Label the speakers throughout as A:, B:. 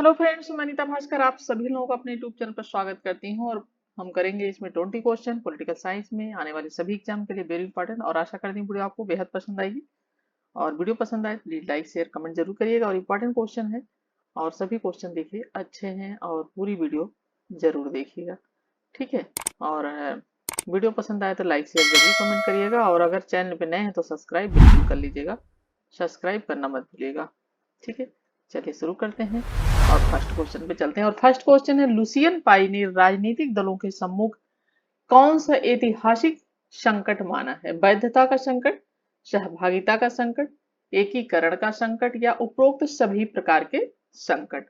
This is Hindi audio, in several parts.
A: हेलो फ्रेंड्स, मैं अनीता भास्कर आप सभी लोगों का अपने यूट्यूब चैनल पर स्वागत करती हूं। और हम करेंगे इसमें 20 क्वेश्चन पॉलिटिकल साइंस में आने वाले सभी एग्जाम के लिए वेरी इंपॉर्टेंट। और आशा करती हूँ वीडियो आपको बेहद पसंद आएगी। और वीडियो पसंद आए प्लीज लाइक शेयर कमेंट जरूर करिएगा। और इंपॉर्टेंट क्वेश्चन है और सभी क्वेश्चन देखिए अच्छे हैं और पूरी वीडियो जरूर देखिएगा, ठीक है। और वीडियो पसंद आए तो लाइक शेयर जरूर कमेंट करिएगा। और अगर चैनल पे नए हैं तो सब्सक्राइब बिल्कुल कर लीजिएगा, सब्सक्राइब करना मत भूलिएगा, ठीक है। चलिए शुरू करते हैं और फर्स्ट क्वेश्चन पे चलते हैं। और फर्स्ट क्वेश्चन है, लुसियन पाई ने राजनीतिक दलों के सम्मुख कौन सा ऐतिहासिक संकट माना है? वैधता का संकट, सहभागिता का संकट, एकीकरण का संकट या उपरोक्त सभी प्रकार के संकट?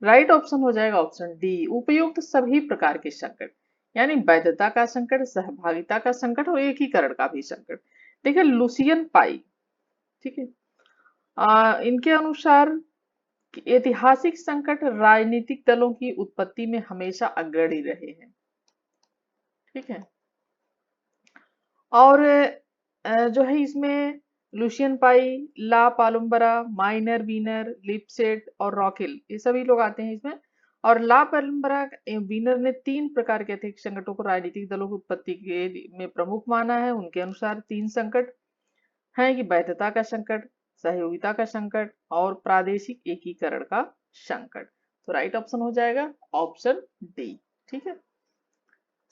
A: राइट ऑप्शन हो जाएगा ऑप्शन डी, उपयुक्त सभी प्रकार के संकट। यानी वैधता का संकट, सहभागिता का संकट और एकीकरण का भी संकट। देखिए लुसियन पाई, ठीक है, इनके अनुसार ऐतिहासिक संकट राजनीतिक दलों की उत्पत्ति में हमेशा अग्रणी रहे हैं, ठीक है। और जो है इसमें लुशियन पाई, ला पालुम्बरा, माइनर वीनर, लिपसेट और रॉकेल, ये सभी लोग आते हैं इसमें। और ला पालुम्बरा वीनर ने 3 प्रकार के आर्थिक संकटों को राजनीतिक दलों की उत्पत्ति के में प्रमुख माना है। उनके अनुसार 3 संकट हैं कि वैधता का संकट, सहयोगिता का संकट और प्रादेशिक एकीकरण का संकट। तो राइट ऑप्शन हो जाएगा ऑप्शन डी, ठीक है।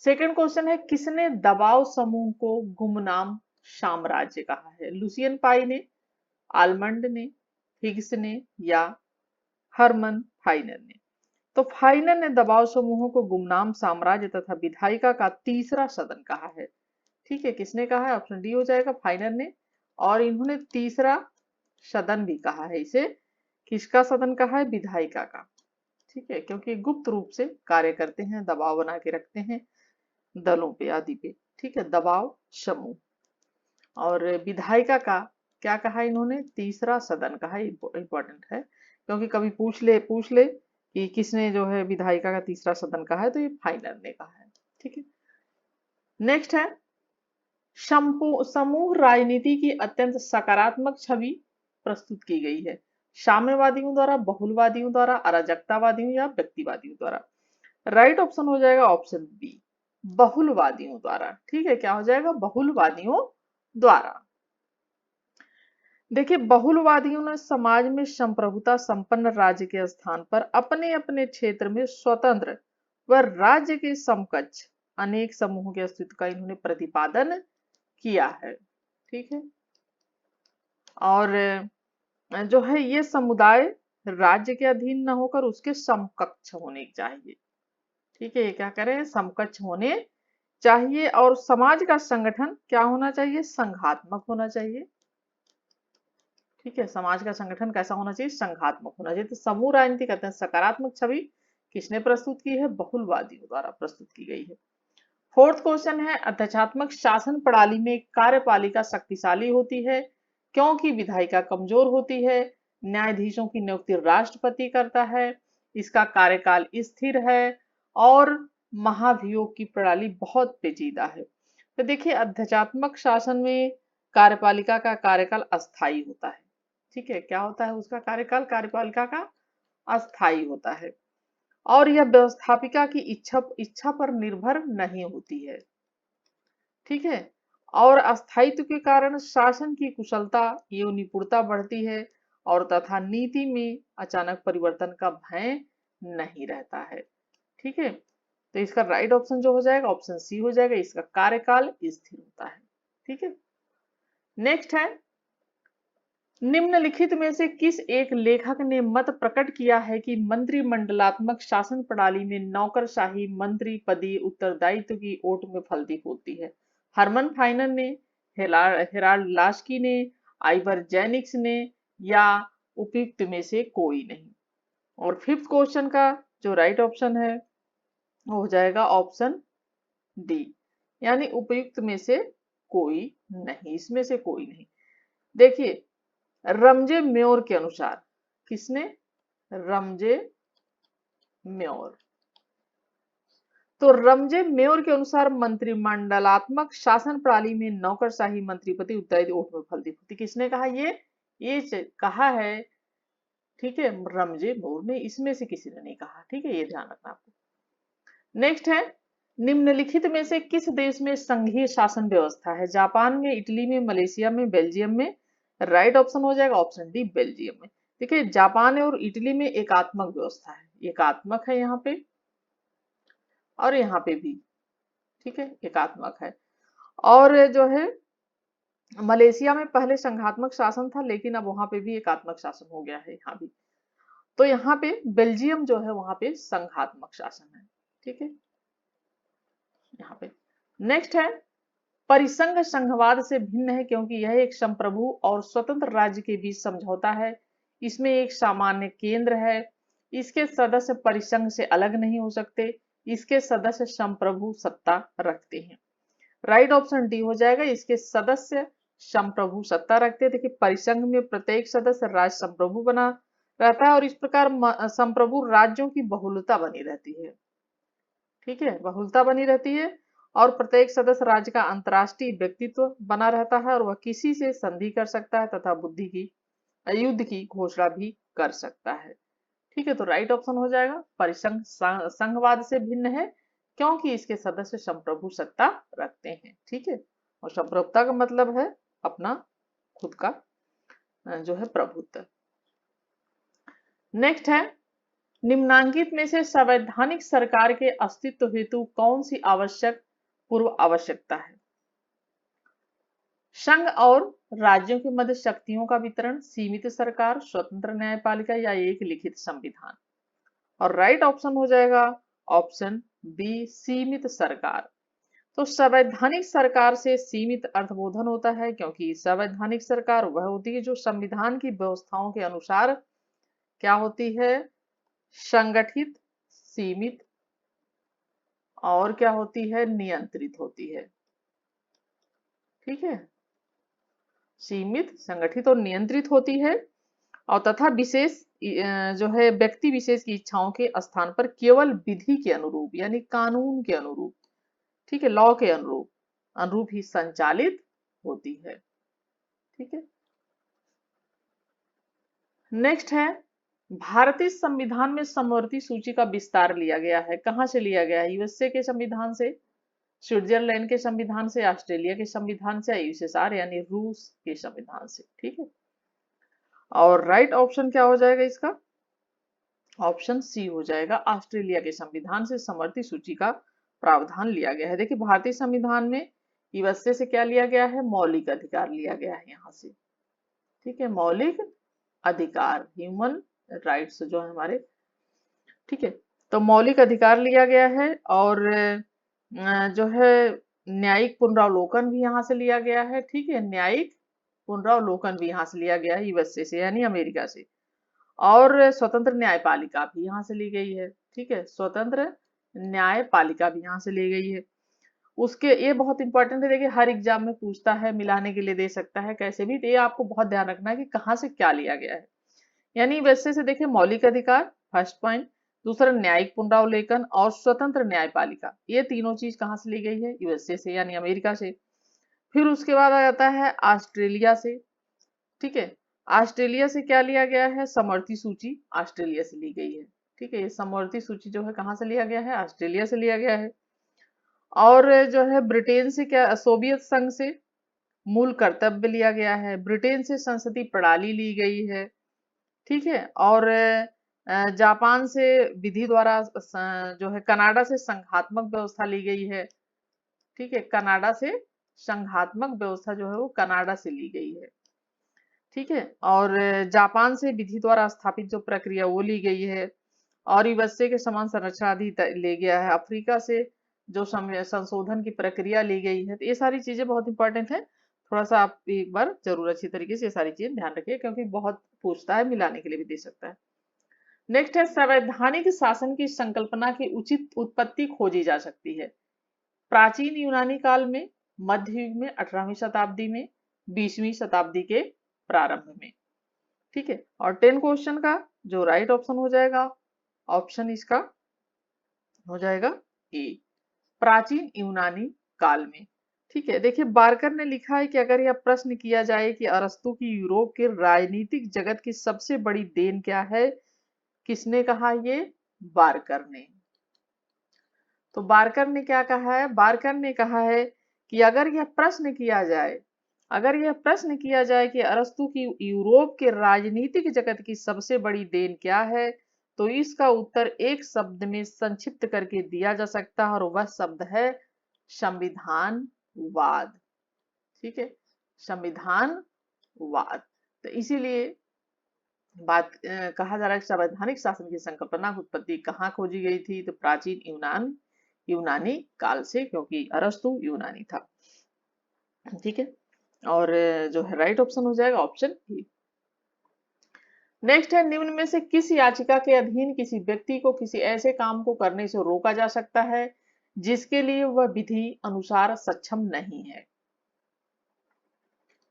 A: सेकंड क्वेश्चन है, किसने दबाव समूह को गुमनाम साम्राज्य कहा है? लुसियन पाई ने, आलमंड ने, हिग्स ने या हरमन फाइनर ने? तो फाइनर ने दबाव समूहों को गुमनाम साम्राज्य तथा विधायिका का तीसरा सदन कहा है, ठीक है। किसने कहा है? ऑप्शन डी हो जाएगा फाइनर ने। और इन्होंने तीसरा सदन भी कहा है इसे। किसका सदन कहा है? विधायिका का, ठीक है, क्योंकि गुप्त रूप से कार्य करते हैं, दबाव बना के रखते हैं दलों पे आदि पे, ठीक है, दबाव समूह। और विधायिका का क्या कहा इन्होंने? तीसरा सदन कहा। इंपॉर्टेंट है क्योंकि कभी पूछ ले कि किसने जो है विधायिका का तीसरा सदन कहा है, तो ये फाइनल ने कहा है, ठीक है। नेक्स्ट है, समूह राजनीति की अत्यंत सकारात्मक छवि प्रस्तुत की गई है। साम्यवादियों द्वारा, बहुलवादियों द्वारा, अराजकतावादियों या व्यक्तिवादियों द्वारा? राइट ऑप्शन हो जाएगा ऑप्शन बी, बहुलवादियों द्वारा, ठीक है। क्या हो जाएगा? बहुलवादियों द्वारा। देखिए बहुलवादियों ने समाज में संप्रभुता संपन्न राज्य के स्थान पर अपने अपने क्षेत्र में स्वतंत्र व राज्य के समकक्ष अनेक समूहों के अस्तित्व का इन्होंने प्रतिपादन किया है, ठीक है। और जो है ये समुदाय राज्य के अधीन न होकर उसके समकक्ष होने चाहिए, ठीक है। ये क्या करें? समकक्ष होने चाहिए। और समाज का संगठन क्या होना चाहिए? संघात्मक होना चाहिए, ठीक है। समाज का संगठन कैसा होना चाहिए? संघात्मक होना चाहिए। तो समूह राजनीति कहते हैं सकारात्मक छवि किसने प्रस्तुत की है? बहुलवादियों द्वारा प्रस्तुत की गई है। फोर्थ क्वेश्चन है, अध्यक्षात्मक शासन प्रणाली में कार्यपालिका शक्तिशाली होती है क्योंकि विधायिका कमजोर होती है। न्यायाधीशों की नियुक्ति राष्ट्रपति करता है, इसका कार्यकाल स्थिर है और महाभियोग की प्रणाली बहुत पेचीदा है। तो देखिए अध्यक्षात्मक शासन में कार्यपालिका का कार्यकाल अस्थायी होता है, ठीक है। क्या होता है उसका कार्यकाल? कार्यपालिका का अस्थायी होता है। और यह व्यवस्थापिका की इच्छा पर निर्भर नहीं होती है, ठीक है। और अस्थायित्व के कारण शासन की कुशलता एवं निपुणता बढ़ती है और तथा नीति में अचानक परिवर्तन का भय नहीं रहता है, ठीक है। तो इसका राइट ऑप्शन जो हो जाएगा ऑप्शन सी हो जाएगा, इसका कार्यकाल स्थिर होता है, ठीक है। नेक्स्ट है, निम्नलिखित में से किस एक लेखक ने मत प्रकट किया है कि मंत्रिमंडलात्मक शासन प्रणाली में नौकरशाही मंत्री पदी उत्तरदायित्व की ओट में फलती होती है? हरमन फाइनर ने, हेराल्ड लास्की ने, आइवर जेनिक्स ने या उपयुक्त में से कोई नहीं? और फिफ्थ क्वेश्चन का जो राइट ऑप्शन है वो हो जाएगा ऑप्शन डी, यानी उपयुक्त में से कोई नहीं, इसमें से कोई नहीं। देखिए रमजे म्योर के अनुसार, किसने? रमजे म्योर। तो रमजे म्योर के अनुसार मंत्रिमंडलात्मक शासन प्रणाली में नौकरशाही मंत्रिपति उत्तराधिकारी ओट में फलती होती, किसने कहा ये कहा है ठीक है, रमजे मोर ने, इसमें से किसी ने नहीं कहा। ठीक है, ये ध्यान रखना आपको। नेक्स्ट है, निम्नलिखित में से किस देश में संघीय शासन व्यवस्था है? जापान में, इटली में, मलेशिया में, बेल्जियम में। राइट ऑप्शन हो जाएगा ऑप्शन डी, बेल्जियम में। देखिए, जापान और इटली में एकात्मक व्यवस्था है, एकात्मक है यहाँ पे, और यहाँ पे भी, ठीक है, एकात्मक है। और जो है मलेशिया में पहले संघात्मक शासन था, लेकिन अब वहां पे भी एकात्मक शासन हो गया है यहाँ भी। तो यहाँ पे बेल्जियम जो है वहां पे संघात्मक शासन है। ठीक है, यहाँ पे। नेक्स्ट है, परिसंघ संघवाद से भिन्न है क्योंकि यह एक संप्रभु और स्वतंत्र राज्य के बीच समझौता है। इसमें एक सामान्य केंद्र है। इसके सदस्य परिसंघ से अलग नहीं हो सकते। इसके सदस्य संप्रभु सत्ता रखते हैं। राइट ऑप्शन डी हो जाएगा, इसके सदस्य संप्रभु सत्ता रखते हैं। देखिए, परिसंघ में प्रत्येक सदस्य राज्य संप्रभु बना रहता है और इस प्रकार संप्रभु राज्यों की बहुलता बनी रहती है। ठीक है, बहुलता बनी रहती है और प्रत्येक सदस्य राज्य का अंतर्राष्ट्रीय व्यक्तित्व बना रहता है और वह किसी से संधि कर सकता है तथा युद्ध की घोषणा भी कर सकता है। ठीक है, तो राइट ऑप्शन हो जाएगा, परिसंघ संघवाद से भिन्न है क्योंकि इसके सदस्य संप्रभु सत्ता रखते हैं। ठीक है, और संप्रभुता का मतलब है अपना खुद का जो है प्रभुत्व। नेक्स्ट है, निम्नांकित में से संवैधानिक सरकार के अस्तित्व हेतु कौन सी आवश्यक पूर्व आवश्यकता है? संघ और राज्यों के मध्य शक्तियों का वितरण, सीमित सरकार, स्वतंत्र न्यायपालिका या एक लिखित संविधान। और राइट ऑप्शन हो जाएगा ऑप्शन बी, सीमित सरकार। तो संवैधानिक सरकार से सीमित अर्थबोधन होता है क्योंकि संवैधानिक सरकार वह होती है जो संविधान की व्यवस्थाओं के अनुसार क्या होती है? संगठित, सीमित और क्या होती है? नियंत्रित होती है। ठीक है, सीमित, संगठित और नियंत्रित होती है और तथा विशेष जो है व्यक्ति विशेष की इच्छाओं के स्थान पर केवल विधि के अनुरूप यानी कानून के अनुरूप, ठीक है, लॉ के अनुरूप ही संचालित होती है। ठीक है, नेक्स्ट है, भारतीय संविधान में समवर्ती सूची का विस्तार लिया गया है। कहां से लिया गया है? यूएसए के संविधान से, स्विट्जरलैंड के संविधान से, ऑस्ट्रेलिया के संविधान से, यूएसएसआर यानी रूस के संविधान से। ठीक है, और राइट ऑप्शन क्या हो जाएगा इसका? ऑप्शन सी हो जाएगा, ऑस्ट्रेलिया के संविधान से समवर्ती सूची का प्रावधान लिया गया है। देखिए, भारतीय संविधान में यूएसए से क्या लिया गया है? मौलिक अधिकार लिया गया है यहाँ से। ठीक है, मौलिक अधिकार, ह्यूमन राइट्स जो है हमारे। ठीक है, तो मौलिक अधिकार लिया गया है और जो है न्यायिक पुनरावलोकन भी यहाँ से लिया गया है। ठीक है, न्यायिक पुनरावलोकन भी यहाँ से लिया गया है यूएसए से यानी अमेरिका से। और स्वतंत्र न्यायपालिका भी यहाँ से ली गई है। ठीक है, स्वतंत्र न्यायपालिका भी यहाँ से ली गई है। उसके ये बहुत इंपॉर्टेंट है, देखिए हर एग्जाम में पूछता है, मिलाने के लिए दे सकता है कैसे भी, तो ये आपको बहुत ध्यान रखना है कि कहाँ से क्या लिया गया है। यानी वैसे से देखिए, मौलिक अधिकार फर्स्ट पॉइंट, दूसरा न्यायिक पुनरावलोकन और स्वतंत्र न्यायपालिका, ये तीनों चीज कहाँ से ली गई है? यूएसए से यानी अमेरिका से। फिर उसके बाद आ जाता है ऑस्ट्रेलिया से। ठीक है, ऑस्ट्रेलिया से क्या लिया गया है? समवर्ती सूची ऑस्ट्रेलिया से ली गई है। ठीक है, ये समवर्ती सूची जो है कहाँ से लिया गया है? ऑस्ट्रेलिया से लिया गया है। और जो है ब्रिटेन से क्या? सोवियत संघ से मूल कर्तव्य लिया गया है। ब्रिटेन से संसदीय प्रणाली ली गई है। ठीक है, और जापान से विधि द्वारा जो है, कनाडा से संघात्मक व्यवस्था ली गई है। ठीक है, कनाडा से संघात्मक व्यवस्था जो है वो कनाडा से ली गई है। ठीक है, और जापान से विधि द्वारा स्थापित जो प्रक्रिया वो ली गई है और यूएसए के समान संरचना आदि ले गया है। अफ्रीका से जो संशोधन की प्रक्रिया ली गई है। तो ये सारी चीजें बहुत इंपॉर्टेंट है, थोड़ा सा आप एक बार जरूर अच्छी तरीके से ये सारी चीजें ध्यान रखिए क्योंकि बहुत पूछता है, मिलाने के लिए भी दे सकता है। नेक्स्ट है, संवैधानिक शासन की संकल्पना की उचित उत्पत्ति खोजी जा सकती है। प्राचीन यूनानी काल में, मध्य युग में, 18वीं शताब्दी में, 20वीं शताब्दी के प्रारंभ में। ठीक है, और 10 क्वेश्चन का जो राइट ऑप्शन हो जाएगा, ऑप्शन इसका हो जाएगा ए, प्राचीन यूनानी काल में। ठीक है, देखिए बार्कर ने लिखा है कि अगर यह प्रश्न किया जाए कि अरस्तु की यूरोप के राजनीतिक जगत की सबसे बड़ी देन क्या है, किसने कहा ये? बार्कर ने। तो बार्कर ने क्या कहा है? बार्कर ने कहा है कि अगर यह प्रश्न किया जाए कि अरस्तु की यूरोप के राजनीतिक जगत की सबसे बड़ी देन क्या है, तो इसका उत्तर एक शब्द में संक्षिप्त करके दिया जा सकता है और वह शब्द है संविधानवाद। ठीक है, संविधानवाद। तो इसीलिए कहा जा रहा है कि संवैधानिक शासन की संकल्पना की उत्पत्ति कहाँ खोजी गई थी? तो प्राचीन यूनानी काल से, क्योंकि अरस्तु यूनानी था। ठीक है, और जो है राइट ऑप्शन हो जाएगा ऑप्शन बी। नेक्स्ट है, निम्न में से किस याचिका के अधीन किसी व्यक्ति को किसी ऐसे काम को करने से रोका जा सकता है जिसके लिए वह विधि अनुसार सक्षम नहीं है?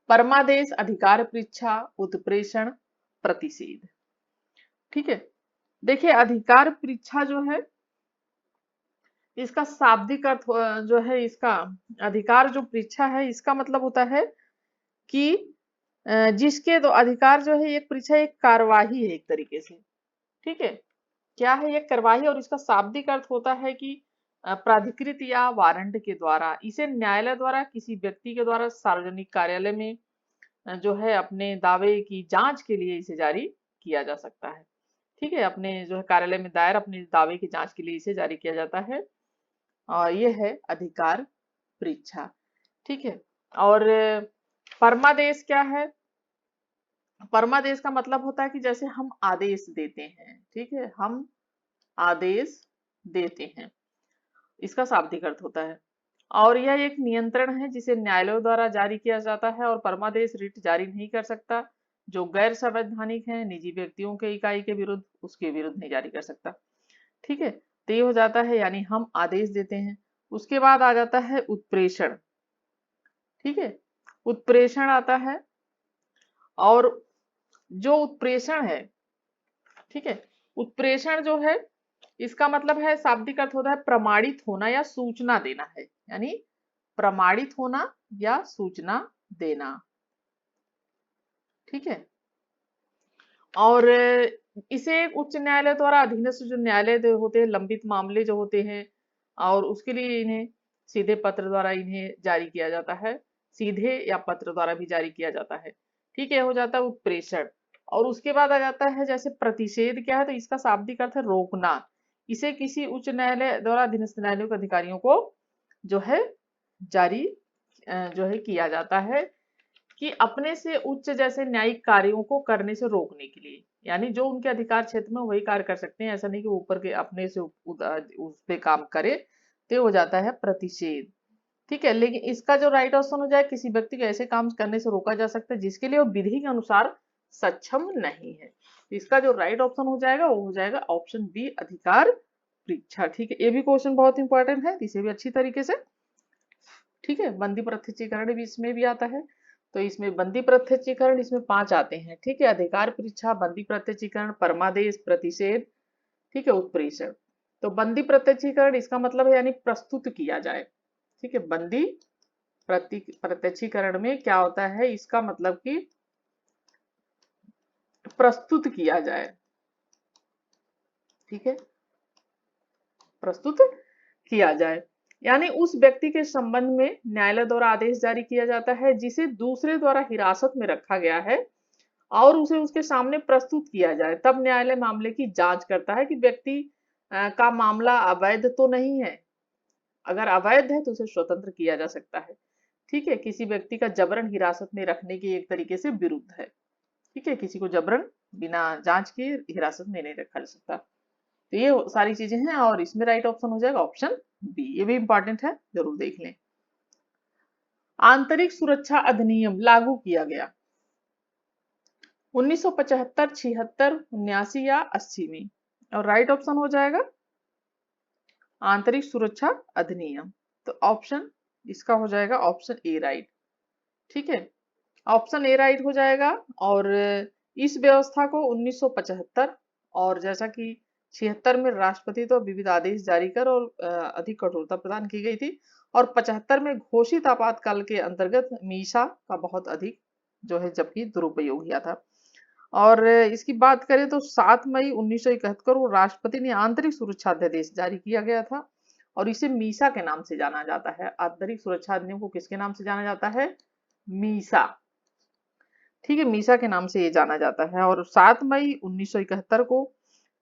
A: परमादेश, अधिकार परीक्षा, उत्प्रेषण, प्रतिषेध। ठीक है, देखिए अधिकार परीक्षा जो है इसका शाब्दिक अर्थ जो है, इसका अधिकार जो परीक्षा है इसका मतलब होता है कि जिसके दो अधिकार जो है, एक परीक्षा एक कार्यवाही है एक तरीके से। ठीक है, क्या है? एक कार्यवाही, और इसका शाब्दिक अर्थ होता है कि प्राधिकृत या वारंट के द्वारा, इसे न्यायालय द्वारा किसी व्यक्ति के द्वारा सार्वजनिक कार्यालय में जो है अपने दावे की जांच के लिए इसे जारी किया जा सकता है। ठीक है, अपने जो है कार्यालय में दायर अपने दावे की जांच के लिए इसे जारी किया जाता है, और ये है अधिकार परीक्षा। ठीक है, और परमादेश क्या है? परमादेश का मतलब होता है कि जैसे हम आदेश देते हैं। ठीक है, हम आदेश देते हैं, इसका शाब्दिक अर्थ होता है। और यह एक नियंत्रण है जिसे न्यायालयों द्वारा जारी किया जाता है, और परमादेश रिट जारी नहीं कर सकता जो गैर संवैधानिक है, निजी व्यक्तियों के इकाई के विरुद्ध, उसके विरुद्ध नहीं जारी कर सकता। ठीक है, तो ये हो जाता है, यानी हम आदेश देते हैं। उसके बाद आ जाता है उत्प्रेषण। ठीक है, उत्प्रेषण आता है, और जो उत्प्रेषण है, ठीक है, उत्प्रेषण जो है इसका मतलब है, शाब्दिक अर्थ होता है प्रमाणित होना या सूचना देना है, यानी प्रमाणित होना या सूचना देना। ठीक है, और इसे उच्च न्यायालय द्वारा अधीनस्थ जो न्यायालय होते हैं, लंबित मामले जो होते हैं, और उसके लिए इन्हें सीधे पत्र द्वारा इन्हें जारी किया जाता है, सीधे या पत्र द्वारा भी जारी किया जाता है। ठीक है, हो जाता है उत्प्रेषण। और उसके बाद आ जाता है जैसे प्रतिषेध। क्या है? तो इसका शाब्दिक अर्थ है रोकना। इसे किसी उच्च न्यायालय द्वारा अधीनस्थ न्यायालयों के अधिकारियों को जो है जारी जो है किया जाता है कि अपने से उच्च जैसे न्यायिक कार्यों को करने से रोकने के लिए, यानी जो उनके अधिकार क्षेत्र में वही कार्य कर सकते हैं, ऐसा नहीं कि ऊपर के अपने से उस पे काम करे, तो हो जाता है प्रतिषेध। ठीक है, लेकिन इसका जो राइट ऑप्शन हो जाए, किसी व्यक्ति को ऐसे काम करने से रोका जा सकता है जिसके लिए वो विधि के अनुसार सक्षम नहीं है। इसका जो राइट ऑप्शन हो जाएगा वो हो जाएगा ऑप्शन बी, अधिकार परीक्षा। ठीक है, ये भी क्वेश्चन बहुत इंपॉर्टेंट है, इसे भी अच्छी तरीके से, ठीक है, बंदी प्रत्यक्षीकरण भी इसमें भी आता है। तो इसमें बंदी प्रत्यक्षीकरण, इसमें 5 आते हैं। ठीक है, अधिकार परीक्षा, बंदी प्रत्यक्षीकरण, परमादेश, प्रतिषेध, ठीक है, उत्प्रेषण। तो बंदी प्रत्यक्षीकरण इसका मतलब है यानी प्रस्तुत किया जाए। ठीक है, बंदी प्रत्यक्षीकरण में क्या होता है, इसका मतलब कि प्रस्तुत किया जाए। ठीक है, प्रस्तुत किया जाए, यानी उस व्यक्ति के संबंध में न्यायालय द्वारा आदेश जारी किया जाता है जिसे दूसरे द्वारा हिरासत में रखा गया है, और उसे उसके सामने प्रस्तुत किया जाए। तब न्यायालय मामले की जांच करता है कि व्यक्ति का मामला अवैध तो नहीं है। अगर अवैध है तो उसे स्वतंत्र किया जा सकता है। ठीक है, किसी व्यक्ति का जबरन हिरासत में रखने की एक तरीके से विरुद्ध है। ठीक है, किसी को जबरन बिना जांच के हिरासत में नहीं रखा जा सकता। तो ये सारी चीजें हैं, और इसमें राइट ऑप्शन हो जाएगा ऑप्शन बी। ये भी इंपॉर्टेंट है, जरूर देख लें। आंतरिक सुरक्षा अधिनियम लागू किया गया 1975, 76, 79 या 80 में, और राइट ऑप्शन हो जाएगा आंतरिक सुरक्षा अधिनियम। तो ऑप्शन इसका हो जाएगा ऑप्शन ए राइट। ठीक है, ऑप्शन ए राइट हो जाएगा। और इस व्यवस्था को 1975 और जैसा कि 76 में राष्ट्रपति तो विविध आदेश जारी कर और अधिक कठोरता प्रदान की गई थी, और 75 में घोषित आपातकाल के अंतर्गत मीसा का बहुत अधिक जो है जबकि दुरुपयोग किया था। और इसकी बात करें तो 7 मई 1971 को राष्ट्रपति ने आंतरिक सुरक्षा अध्यादेश जारी किया गया था और इसे मीसा के नाम से जाना जाता है। आंतरिक सुरक्षा अधिनियम को किसके नाम से जाना जाता है? मीसा। ठीक है, मीसा के नाम से ये जाना जाता है। और 7 मई 1971 को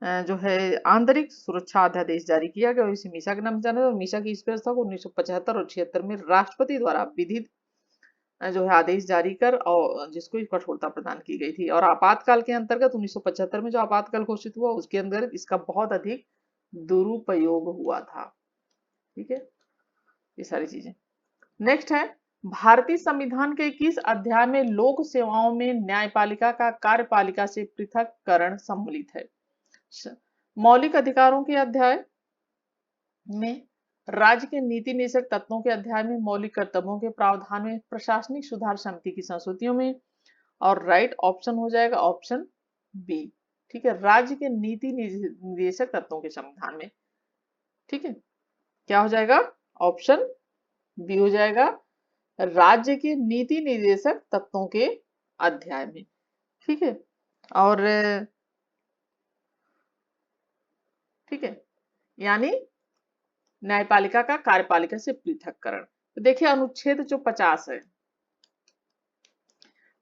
A: जो है आंतरिक सुरक्षा अध्यादेश जारी किया गया और इसे मीसा के नाम से जाना जाता है। मीसा की इस व्यवस्था को 1975 और 76 में राष्ट्रपति द्वारा विधित जो है आदेश जारी कर और जिसको कठोरता प्रदान की गई थी। और आपातकाल के अंतर्गत 1975 में जो आपातकाल घोषित हुआ उसके अंदर इसका बहुत अधिक दुरुपयोग हुआ था। ठीक है, ये सारी चीजें। नेक्स्ट है, भारतीय संविधान के किस अध्याय में लोक सेवाओं में न्यायपालिका का कार्यपालिका से पृथककरण सम्मिलित है? मौलिक अधिकारों के अध्याय में, राज्य के नीति निषेधक तत्वों के अध्याय में, मौलिक कर्तव्यों के प्रावधान में, प्रशासनिक सुधार समिति की संस्तुतियों में। और राइट ऑप्शन हो जाएगा ऑप्शन बी। ठीक है, राज्य के नीति निदेशक तत्वों के संविधान में। ठीक है, क्या हो जाएगा? ऑप्शन बी हो जाएगा, राज्य के नीति निर्देशक तत्वों के अध्याय में। ठीक है, और ठीक है, यानी न्यायपालिका का कार्यपालिका से पृथककरण। तो देखिए अनुच्छेद जो 50 है,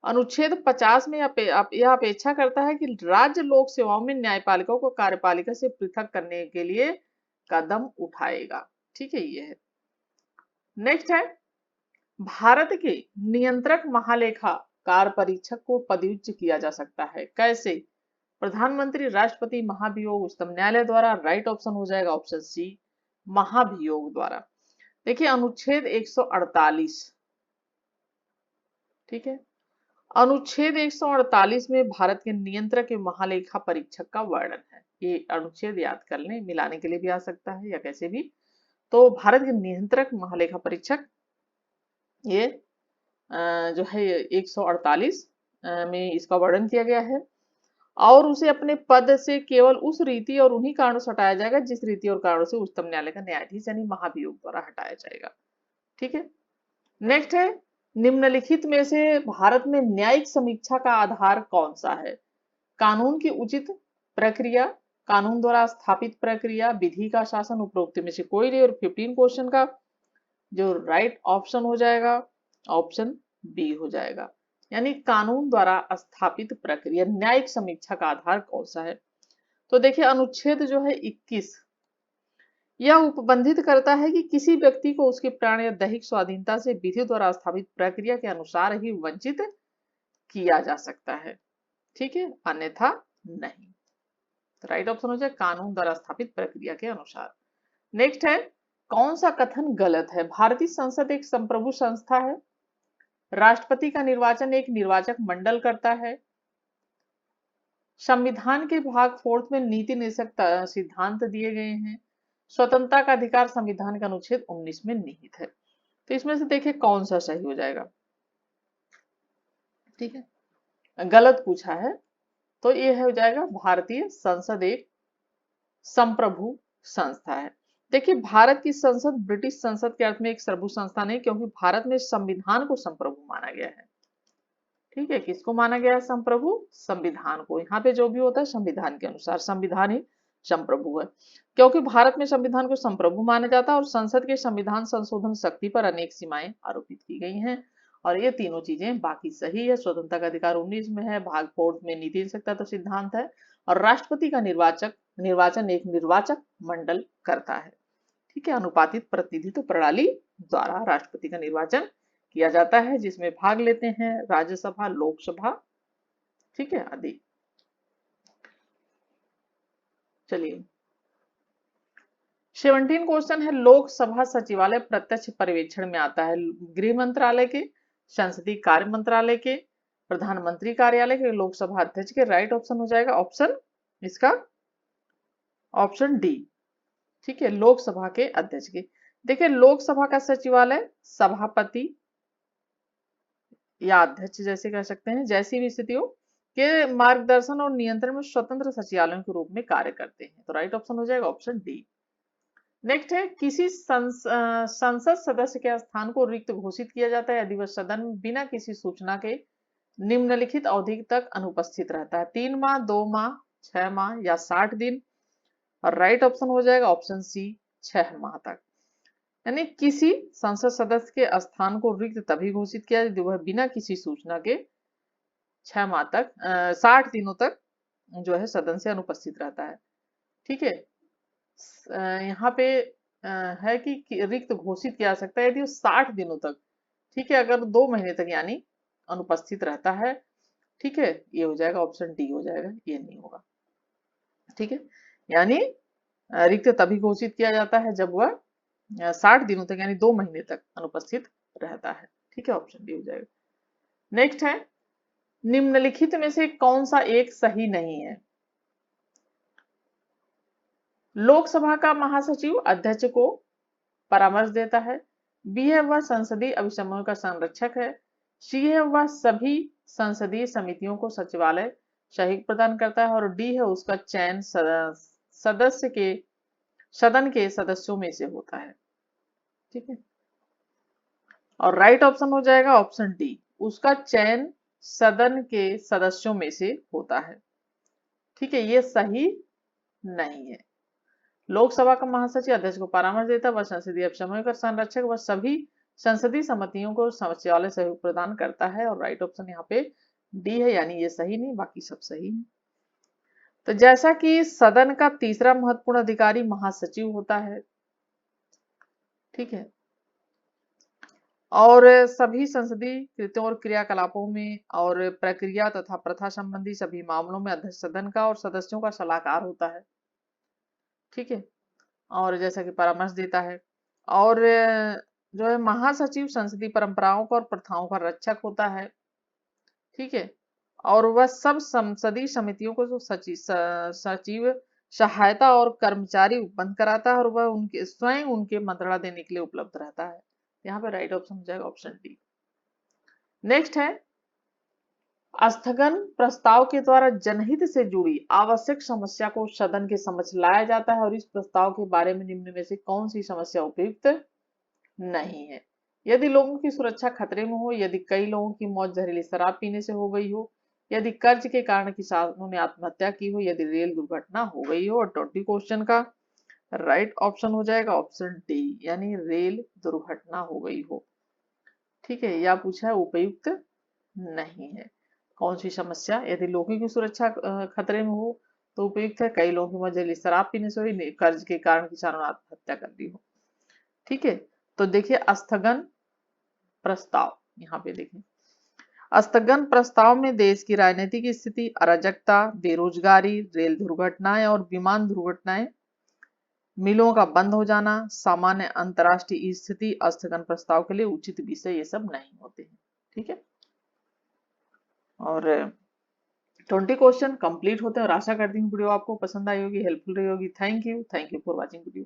A: अनुच्छेद 50 में यह अपेक्षा करता है कि राज्य लोक सेवाओं में न्यायपालिका को कार्यपालिका से पृथक करने के लिए कदम उठाएगा। ठीक है, ये है। नेक्स्ट है, भारत के नियंत्रक महालेखाकार परीक्षक को पदच्युत किया जा सकता है, कैसे? प्रधानमंत्री, राष्ट्रपति, महाभियोग, उच्चतम न्यायालय द्वारा। राइट ऑप्शन हो जाएगा ऑप्शन सी, महाभियोग द्वारा। देखिए अनुच्छेद 148, ठीक है, अनुच्छेद 148 में भारत के नियंत्रक के महालेखा परीक्षक का वर्णन है। ये अनुच्छेद याद कर लें, मिलाने के लिए भी आ सकता है या कैसे भी। तो भारत के नियंत्रक महालेखा परीक्षक ये जो है 148 में इसका वर्णन किया गया है और उसे अपने पद से केवल उस रीति और उन्हीं कारणों से हटाया जाएगा जिस रीति और कारणों से उच्चतम न्यायालय का न्यायाधीश यानी महाभियोग द्वारा हटाया जाएगा। ठीक है, नेक्स्ट है, निम्नलिखित में से भारत में न्यायिक समीक्षा का आधार कौन सा है? कानून की उचित प्रक्रिया, कानून द्वारा स्थापित प्रक्रिया, विधि का शासन, उपरोक्त में से कोई नहीं। और 15 क्वेश्चन का जो राइट ऑप्शन हो जाएगा ऑप्शन बी हो जाएगा, यानी कानून द्वारा स्थापित प्रक्रिया। न्यायिक समीक्षा का आधार कौन सा है? तो देखिए अनुच्छेद जो है 21 यह उपबंधित करता है कि किसी व्यक्ति को उसके प्राण या दैहिक स्वाधीनता से विधि द्वारा स्थापित प्रक्रिया के अनुसार ही वंचित किया जा सकता है। ठीक है, अन्यथा नहीं। तो राइट ऑप्शन हो जाए कानून द्वारा स्थापित प्रक्रिया के अनुसार। नेक्स्ट है, कौन सा कथन गलत है? भारतीय संसद एक संप्रभु संस्था है, राष्ट्रपति का निर्वाचन एक निर्वाचक मंडल करता है, संविधान के भाग 4 में नीति निषेधक सिद्धांत दिए गए हैं, स्वतंत्रता का अधिकार संविधान का अनुच्छेद 19 में निहित है। तो इसमें से देखिए कौन सा सही हो जाएगा। ठीक है, गलत पूछा है तो ये हो जाएगा भारतीय संसद एक संप्रभु संस्था है। देखिए भारत की संसद ब्रिटिश संसद के अर्थ में एक प्रभु संस्था नहीं, क्योंकि भारत में संविधान को संप्रभु माना गया है। ठीक है, किसको माना गया है संप्रभु? संविधान को। यहाँ पे जो भी होता है संविधान के अनुसार, संविधान ही संप्रभु है। क्योंकि भारत में संविधान को संप्रभु माना जाता है और संसद के संविधान संशोधन शक्ति पर अनेक सीमाएं आरोपित की गई हैं और ये तीनों चीजें बाकी सही है। स्वतंत्रता का अधिकार 19 में है, भाग 4 में नीति निषेधकता सिद्धांत है और राष्ट्रपति का निर्वाचन एक निर्वाचक मंडल करता है। ठीक है, अनुपातित प्रतिनिधित्व प्रणाली द्वारा राष्ट्रपति का निर्वाचन किया जाता है जिसमें भाग लेते हैं राज्यसभा, लोकसभा, ठीक है, आदि। चलिए 17 क्वेश्चन है, लोकसभा सचिवालय प्रत्यक्ष पर्यवेक्षण में आता है गृह मंत्रालय के, संसदीय कार्य मंत्रालय के, प्रधानमंत्री कार्यालय के, लोकसभा अध्यक्ष के। राइट ऑप्शन हो जाएगा ऑप्शन इसका ऑप्शन डी। ठीक है, लोकसभा के अध्यक्ष के। देखिए लोकसभा का सचिवालय सभापति या अध्यक्ष जैसे कह सकते हैं, जैसी भी स्थितियों के मार्गदर्शन और नियंत्रण में स्वतंत्र सचिवालयों के रूप में कार्य करते हैं। तो राइट ऑप्शन हो जाएगा ऑप्शन डी। नेक्स्ट है किसी संसद सदस्य के स्थान को रिक्त घोषित किया जाता है यदि वह सदन में बिना किसी सूचना के निम्नलिखित अवधि तक अनुपस्थित रहता है। 3 माह, 2 माह, 6 माह या 60 दिन। और राइट ऑप्शन हो जाएगा ऑप्शन सी, 6 माह तक। यानी किसी संसद सदस्य के स्थान को रिक्त तभी घोषित किया यदि वह बिना किसी सूचना के 6 माह तक 60 दिनों तक जो है सदन से अनुपस्थित रहता है। ठीक है। यहाँ पे है कि रिक्त घोषित किया जा सकता है यदि वो 60 दिनों तक, ठीक है, अगर 2 महीने तक यानी अनुपस्थित रहता है। ठीक है, ये हो जाएगा ऑप्शन डी हो जाएगा, ये नहीं होगा। ठीक है, यानी रिक्त तभी घोषित किया जाता है जब वह 60 दिनों तक यानी 2 महीने तक अनुपस्थित रहता है। ठीक है, ऑप्शन डी हो जाएगा। नेक्स्ट है निम्नलिखित में से कौन सा एक सही नहीं है। लोकसभा का महासचिव अध्यक्ष को परामर्श देता है। बी है वह संसदीय अभिसमयों का संरक्षक है। सी है वह सभी संसदीय समितियों को सचिवालय सहयोग प्रदान करता है। और डी है उसका चयन सदस्य के सदन के सदस्यों में से होता है। ठीक है, और राइट ऑप्शन हो जाएगा ऑप्शन डी, उसका चयन सदन के सदस्यों में से होता है। ठीक है, ये सही नहीं है। लोकसभा का महासचिव अध्यक्ष को परामर्श देता है, वह संसदीय अभिसमयों का संरक्षक, वह सभी संसदीय समितियों को सचिवालय सहयोग प्रदान करता है। और राइट ऑप्शन यहाँ पे डी है, यानी ये सही नहीं, बाकी सब सही है। तो जैसा कि सदन का तीसरा महत्वपूर्ण अधिकारी महासचिव होता है, ठीक है, और सभी संसदीय कृत्यों और क्रियाकलापों में और प्रक्रिया तथा प्रथा संबंधी सभी मामलों में अध्यक्ष सदन का और सदस्यों का सलाहकार होता है। ठीक है, और जैसा कि परामर्श देता है। और जो है महासचिव संसदीय परंपराओं का और प्रथाओं का रक्षक होता है। ठीक है, और वह सब संसदीय समितियों को जो सचिव सहायता और कर्मचारी उपबंध कराता है और वह उनके स्वयं उनके मंत्रणा देने के लिए उपलब्ध रहता है। यहाँ पे राइट ऑप्शन हो जाएगा ऑप्शन डी। नेक्स्ट है स्थगन प्रस्ताव के द्वारा जनहित से जुड़ी आवश्यक समस्या को सदन के समक्ष लाया जाता है और इस प्रस्ताव के बारे में निम्न में से कौन सी समस्या उपयुक्त नहीं है। यदि लोगों की सुरक्षा खतरे में हो, यदि कई लोगों की मौत जहरीली शराब पीने से हो गई हो, यदि कर्ज के कारण किसानों ने आत्महत्या की हो, यदि रेल दुर्घटना हो गई हो। और 20 क्वेश्चन का राइट ऑप्शन हो जाएगा ऑप्शन डी, यानी रेल दुर्घटना हो गई हो। ठीक है, यह पूछा है उपयुक्त नहीं है। कौन सी समस्या, यदि लोगों की सुरक्षा खतरे में हो तो उपयुक्त है। कई लोगों की मौत जहरीली शराब पीने से हुई, कर्ज के कारण किसानों ने आत्महत्या कर ली हो। ठीक है, तो देखिए स्थगन प्रस्ताव, यहाँ पे देखें स्थगन प्रस्ताव में देश की राजनीतिक स्थिति, अराजकता, बेरोजगारी, रेल दुर्घटनाएं और विमान दुर्घटनाएं, मिलों का बंद हो जाना, सामान्य अंतर्राष्ट्रीय स्थिति स्थगन प्रस्ताव के लिए उचित विषय ये सब नहीं होते हैं। ठीक है, और 20 क्वेश्चन कंप्लीट होते हैं और आशा करती हूँ वीडियो आपको पसंद आई होगी, हेल्पफुल रही होगी। Thank you for watching video.